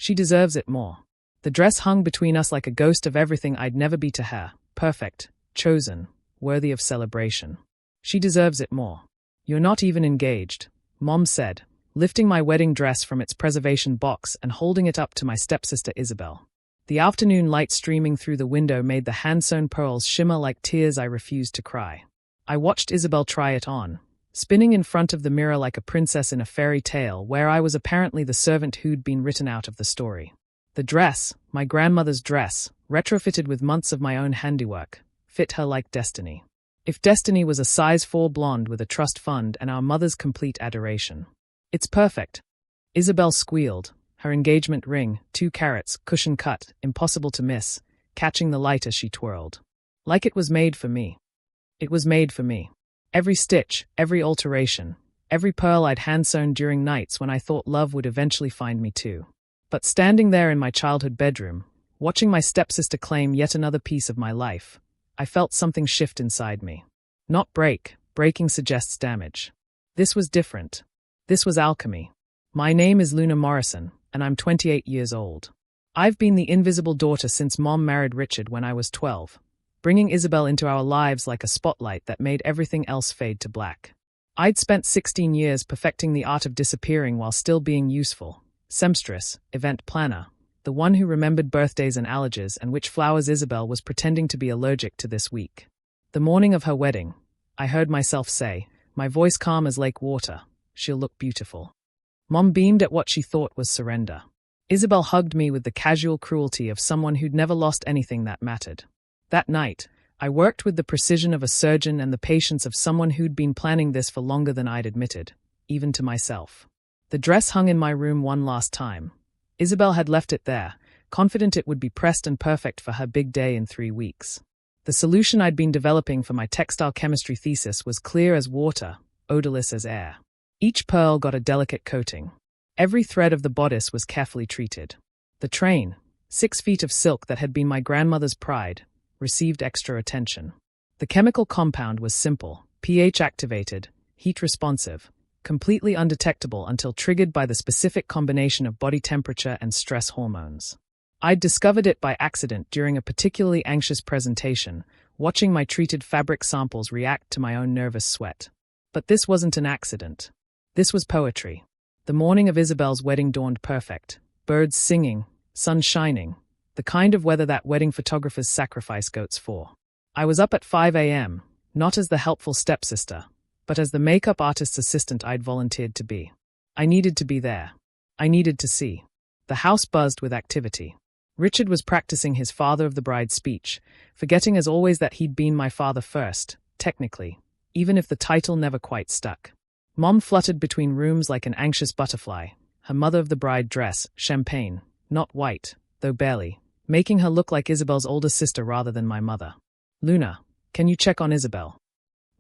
She deserves it more. The dress hung between us like a ghost of everything I'd never be to her. Perfect, chosen, worthy of celebration. She deserves it more. You're not even engaged, Mom said, lifting my wedding dress from its preservation box and holding it up to my stepsister Isabel. The afternoon light streaming through the window made the hand-sewn pearls shimmer like tears I refused to cry. I watched Isabel try it on, spinning in front of the mirror like a princess in a fairy tale where I was apparently the servant who'd been written out of the story. The dress, my grandmother's dress, retrofitted with months of my own handiwork, fit her like destiny. If destiny was a size 4 blonde with a trust fund and our mother's complete adoration. It's perfect. Isabel squealed, her engagement ring, 2 carats, cushion cut, impossible to miss, catching the light as she twirled. Like it was made for me. It was made for me. Every stitch, every alteration, every pearl I'd hand-sewn during nights when I thought love would eventually find me too. But standing there in my childhood bedroom, watching my stepsister claim yet another piece of my life, I felt something shift inside me. Not break, breaking suggests damage. This was different. This was alchemy. My name is Luna Morrison, and I'm 28 years old. I've been the invisible daughter since Mom married Richard when I was 12, bringing Isabel into our lives like a spotlight that made everything else fade to black. I'd spent 16 years perfecting the art of disappearing while still being useful. Seamstress, event planner, the one who remembered birthdays and allergies and which flowers Isabel was pretending to be allergic to this week. The morning of her wedding, I heard myself say, my voice calm as lake water, she'll look beautiful. Mom beamed at what she thought was surrender. Isabel hugged me with the casual cruelty of someone who'd never lost anything that mattered. That night, I worked with the precision of a surgeon and the patience of someone who'd been planning this for longer than I'd admitted, even to myself. The dress hung in my room one last time. Isabel had left it there, confident it would be pressed and perfect for her big day in 3 weeks. The solution I'd been developing for my textile chemistry thesis was clear as water, odorless as air. Each pearl got a delicate coating. Every thread of the bodice was carefully treated. The train, 6 feet of silk that had been my grandmother's pride, received extra attention. The chemical compound was simple, pH-activated, heat-responsive, completely undetectable until triggered by the specific combination of body temperature and stress hormones. I'd discovered it by accident during a particularly anxious presentation, watching my treated fabric samples react to my own nervous sweat. But this wasn't an accident. This was poetry. The morning of Isabel's wedding dawned perfect. Birds singing, sun shining, the kind of weather that wedding photographers sacrifice goats for. I was up at 5 a.m., not as the helpful stepsister, but as the makeup artist's assistant I'd volunteered to be. I needed to be there. I needed to see. The house buzzed with activity. Richard was practicing his father of the bride speech, forgetting as always that he'd been my father first, technically, even if the title never quite stuck. Mom fluttered between rooms like an anxious butterfly, her mother of the bride dress, champagne, not white, though barely, making her look like Isabel's older sister rather than my mother. Luna, can you check on Isabel?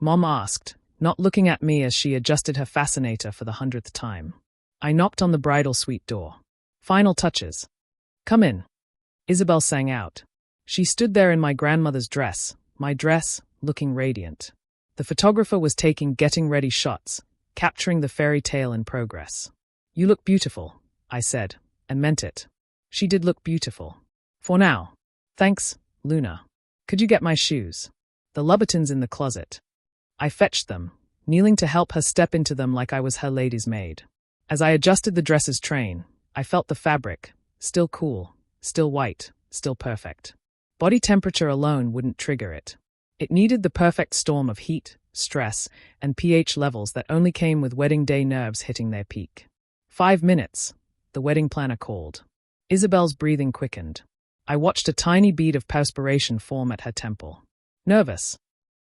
Mom asked, not looking at me as she adjusted her fascinator for the 100th time. I knocked on the bridal suite door. Final touches. Come in. Isabel sang out. She stood there in my grandmother's dress, my dress, looking radiant. The photographer was taking getting-ready shots, capturing the fairy tale in progress. You look beautiful, I said, and meant it. She did look beautiful. For now. Thanks, Luna. Could you get my shoes? The Louboutins in the closet. I fetched them, kneeling to help her step into them like I was her lady's maid. As I adjusted the dress's train, I felt the fabric, still cool, still white, still perfect. Body temperature alone wouldn't trigger it. It needed the perfect storm of heat, stress, and pH levels that only came with wedding day nerves hitting their peak. 5 minutes, the wedding planner called. Isabel's breathing quickened. I watched a tiny bead of perspiration form at her temple. Nervous?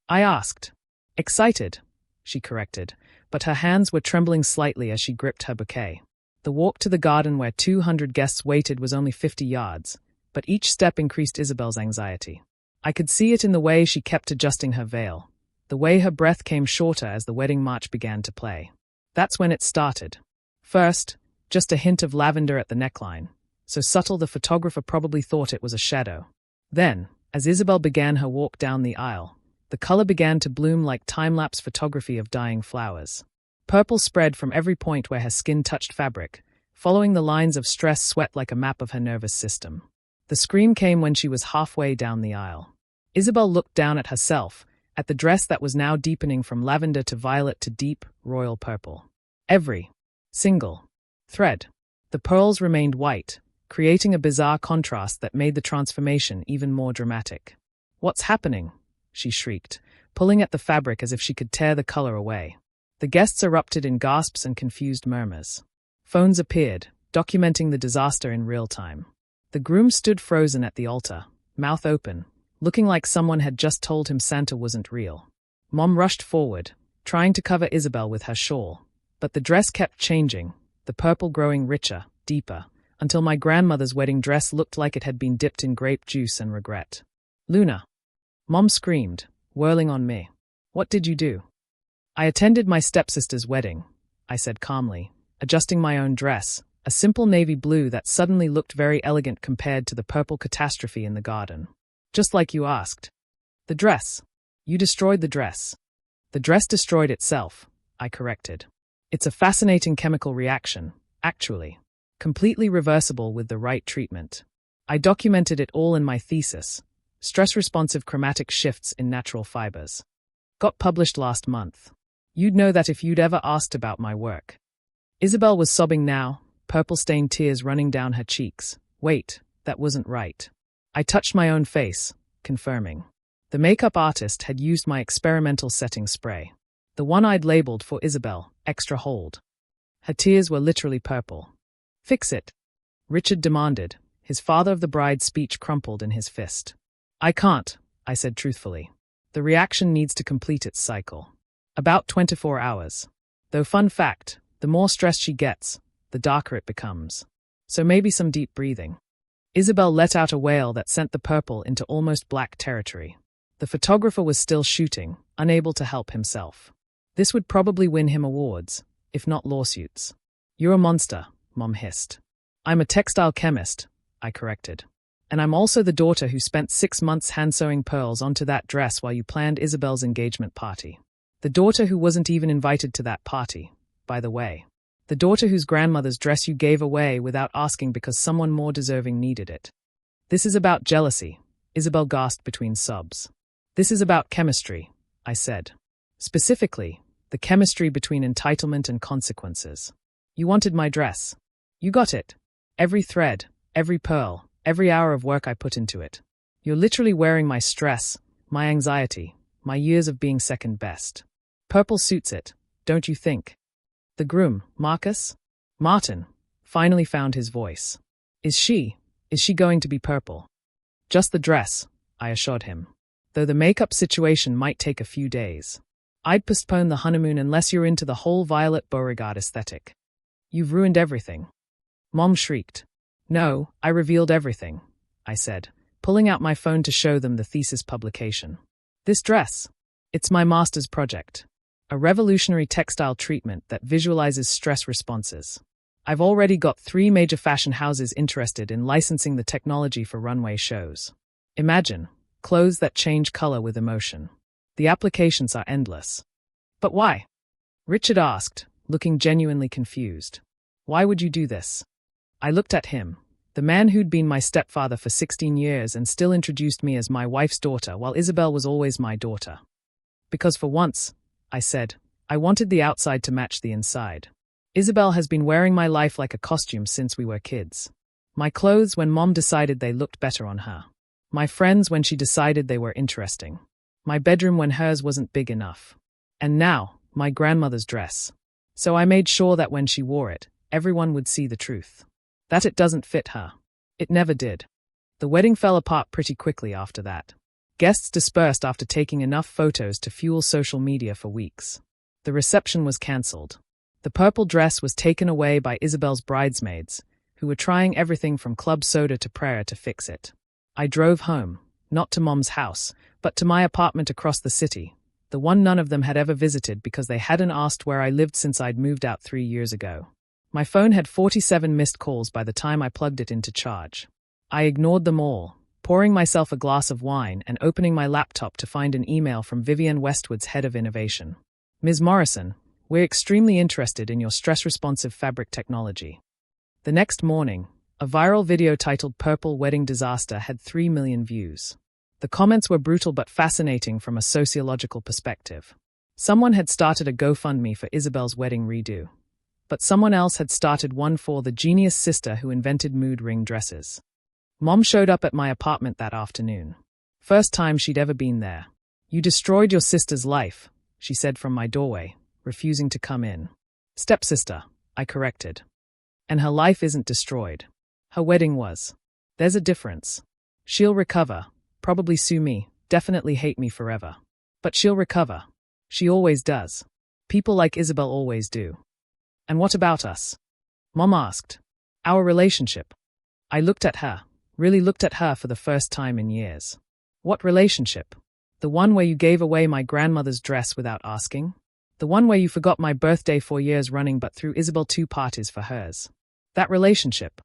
I asked. Excited, she corrected, but her hands were trembling slightly as she gripped her bouquet. The walk to the garden where 200 guests waited was only 50 yards, but each step increased Isabel's anxiety. I could see it in the way she kept adjusting her veil, the way her breath came shorter as the wedding march began to play. That's when it started. First, just a hint of lavender at the neckline, so subtle the photographer probably thought it was a shadow. Then, as Isabel began her walk down the aisle, the color began to bloom like time-lapse photography of dying flowers. Purple spread from every point where her skin touched fabric, following the lines of stress sweat like a map of her nervous system. The scream came when she was halfway down the aisle. Isabel looked down at herself, at the dress that was now deepening from lavender to violet to deep, royal purple. Every single thread. The pearls remained white, creating a bizarre contrast that made the transformation even more dramatic. "What's happening?" she shrieked, pulling at the fabric as if she could tear the color away. The guests erupted in gasps and confused murmurs. Phones appeared, documenting the disaster in real time. The groom stood frozen at the altar, mouth open, looking like someone had just told him Santa wasn't real. Mom rushed forward, trying to cover Isabel with her shawl, but the dress kept changing, the purple growing richer, deeper, until my grandmother's wedding dress looked like it had been dipped in grape juice and regret. "Luna!" Mom screamed, whirling on me. "What did you do?" "I attended my stepsister's wedding," I said calmly, adjusting my own dress, a simple navy blue that suddenly looked very elegant compared to the purple catastrophe in the garden. "Just like you asked." "The dress. You destroyed the dress." "The dress destroyed itself," I corrected. "It's a fascinating chemical reaction, actually. Completely reversible with the right treatment. I documented it all in my thesis, Stress-Responsive Chromatic Shifts in Natural Fibers. Got published last month. You'd know that if you'd ever asked about my work." Isabel was sobbing now, purple-stained tears running down her cheeks. "Wait, that wasn't right." I touched my own face, confirming. The makeup artist had used my experimental setting spray. The one I'd labeled for Isabel, Extra Hold. Her tears were literally purple. "Fix it," Richard demanded, his father of the bride's speech crumpled in his fist. "I can't," I said truthfully. "The reaction needs to complete its cycle. About 24 hours. Though fun fact, the more stressed she gets, the darker it becomes. So maybe some deep breathing." Isabel let out a wail that sent the purple into almost black territory. The photographer was still shooting, unable to help himself. This would probably win him awards, if not lawsuits. "You're a monster," Mom hissed. "I'm a textile chemist," I corrected. "And I'm also the daughter who spent 6 months hand-sewing pearls onto that dress while you planned Isabel's engagement party. The daughter who wasn't even invited to that party, by the way. The daughter whose grandmother's dress you gave away without asking because someone more deserving needed it. This is about jealousy," Isabel gasped between sobs. "This is about chemistry," I said. "Specifically, the chemistry between entitlement and consequences. You wanted my dress. You got it. Every thread, every pearl, every hour of work I put into it. You're literally wearing my stress, my anxiety, my years of being second best. Purple suits it, don't you think?" The groom, Martin, finally found his voice. Is she going to be purple?" "Just the dress," I assured him. "Though the makeup situation might take a few days. I'd postpone the honeymoon unless you're into the whole Violet Beauregard aesthetic." "You've ruined everything." Mom shrieked. "No, I revealed everything," I said, pulling out my phone to show them the thesis publication. "This dress. It's my master's project. A revolutionary textile treatment that visualizes stress responses. I've already got 3 major fashion houses interested in licensing the technology for runway shows. Imagine, clothes that change color with emotion. The applications are endless." "But why?" Richard asked, looking genuinely confused. "Why would you do this?" I looked at him, the man who'd been my stepfather for 16 years and still introduced me as my wife's daughter while Isabel was always my daughter. "Because for once," I said, "I wanted the outside to match the inside. Isabel has been wearing my life like a costume since we were kids. My clothes when Mom decided they looked better on her. My friends when she decided they were interesting. My bedroom when hers wasn't big enough. And now, my grandmother's dress. So I made sure that when she wore it, everyone would see the truth. That it doesn't fit her. It never did." The wedding fell apart pretty quickly after that. Guests dispersed after taking enough photos to fuel social media for weeks. The reception was cancelled. The purple dress was taken away by Isabel's bridesmaids, who were trying everything from club soda to prayer to fix it. I drove home, not to Mom's house, but to my apartment across the city, the one none of them had ever visited because they hadn't asked where I lived since I'd moved out 3 years ago. My phone had 47 missed calls by the time I plugged it into charge. I ignored them all, pouring myself a glass of wine and opening my laptop to find an email from Vivienne Westwood's head of innovation. "Ms. Morrison, we're extremely interested in your stress-responsive fabric technology. The next morning, a viral video titled "Purple Wedding Disaster" had 3 million views. The comments were brutal but fascinating from a sociological perspective. Someone had started a GoFundMe for Isabel's wedding redo. But someone else had started one for the genius sister who invented mood ring dresses. Mom showed up at my apartment that afternoon. First time she'd ever been there. "You destroyed your sister's life," she said from my doorway, refusing to come in. "Stepsister," I corrected. "And her life isn't destroyed. Her wedding was. There's a difference. She'll recover, probably sue me, definitely hate me forever. But she'll recover. She always does. People like Isabel always do." "And what about us?" Mom asked. "Our relationship." I looked at her, really looked at her for the first time in years. "What relationship? The one where you gave away my grandmother's dress without asking? The one where you forgot my birthday 4 years running but threw Isabel 2 parties for hers? That relationship?"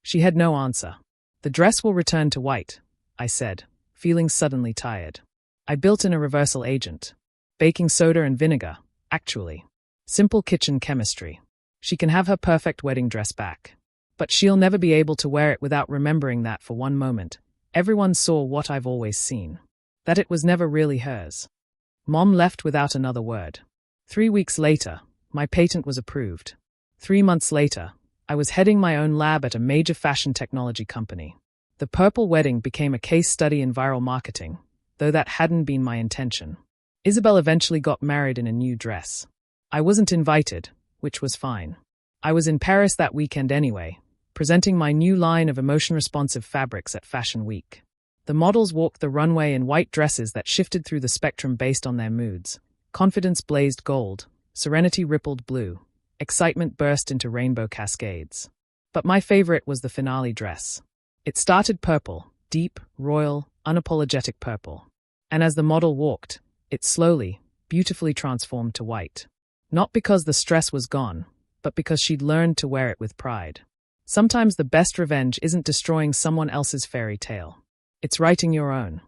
She had no answer. "The dress will return to white," I said, feeling suddenly tired. "I built in a reversal agent. Baking soda and vinegar, actually. Simple kitchen chemistry. She can have her perfect wedding dress back. But she'll never be able to wear it without remembering that for one moment. Everyone saw what I've always seen. That it was never really hers." Mom left without another word. 3 weeks later, my patent was approved. 3 months later, I was heading my own lab at a major fashion technology company. The purple wedding became a case study in viral marketing, though that hadn't been my intention. Isabel eventually got married in a new dress. I wasn't invited, which was fine. I was in Paris that weekend anyway, presenting my new line of emotion-responsive fabrics at Fashion Week. The models walked the runway in white dresses that shifted through the spectrum based on their moods. Confidence blazed gold, serenity rippled blue, excitement burst into rainbow cascades. But my favorite was the finale dress. It started purple, deep, royal, unapologetic purple. And as the model walked, it slowly, beautifully transformed to white. Not because the stress was gone, but because she'd learned to wear it with pride. Sometimes the best revenge isn't destroying someone else's fairy tale. It's writing your own.